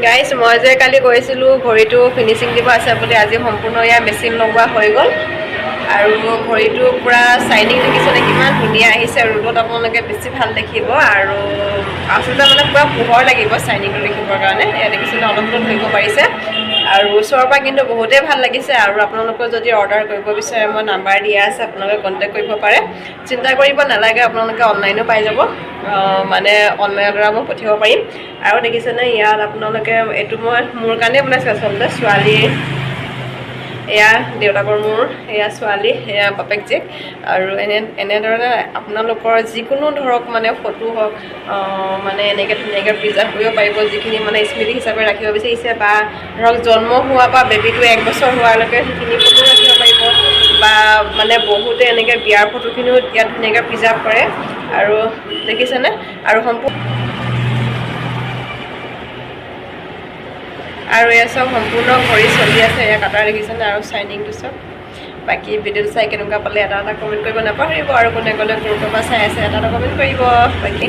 guys মই যে কালি কৈছিলোঁ ঘড়ীটো ফিনিচিং দিব আছে বুলি আজি সম্পূৰ্ণ ইয়াৰ মেচিন লগোৱা হৈ গ'ল আৰু ঘড়ীটো পূৰা চাইনিং দেখিছেনে কিমান ধুনীয়া আহিছে ৰ'দত আপোনালোকে বেছি ভাল দেখিব আৰু আচলতে মানে পূৰা পোহৰ লাগিব চাইনিংটো দেখিবৰ কাৰণে এয়া দেখিছেনে অলপ অলপ ধৰিব পাৰিছে আৰু ওচৰৰ পৰা কিন্তু বহুতেই ভাল লাগিছে আৰু আপোনালোকৰ যদি অৰ্ডাৰ কৰিব বিচাৰে মই নাম্বাৰ দিয়া আছে আপোনালোকে কণ্টেক্ট কৰিব পাৰে চিন্তা কৰিব নালাগে আপোনালোকে অনলাইনো পাই যাব মানে অনলাইনৰ দ্বাৰা মই পঠিয়াব পাৰিম আৰু দেখিছেনে ইয়াত আপোনালোকে এইটো মই মোৰ কাৰণে বনাইছোঁ আচলতে ছোৱালীৰ এয়া দেউতাকৰ মোৰ এয়া ছোৱালী এয়া বাপেক জীয়েক আৰু এনেধৰণে আপোনালোকৰ যিকোনো ধৰক মানে ফটো হওক মানে এনেকৈ ধুনীয়াকৈ প্ৰিজাৰ্ভ কৰিব পাৰিব যিখিনি মানে স্মৃতি হিচাপে ৰাখিব বিচাৰিছে বা ধৰক জন্ম হোৱাৰ পৰা বেবীটো 1 বছৰ হোৱালৈকে সেইখিনি ফটো ৰাখিব পাৰিব বা মানে বহুতে এনেকৈ বিয়াৰ ফটোখিনিও ইয়াত ধুনীয়াকৈ প্ৰিজাৰ্ভ কৰে আৰু দেখিছেনে আৰু আৰু এয়া চব সম্পূৰ্ণ ঘড়ী চলি আছে এয়া কাটাৰ দেখিছেনে আৰু চাইনিংটো চব বাকী ভিডিঅ'টো চাই কেনেকুৱা পালে এটা কমেণ্ট কৰিব নাপাহৰিব আৰু কোনে ক'লে ক'ৰ পৰা চাই আছে এটা কমেণ্ট কৰিব বাকী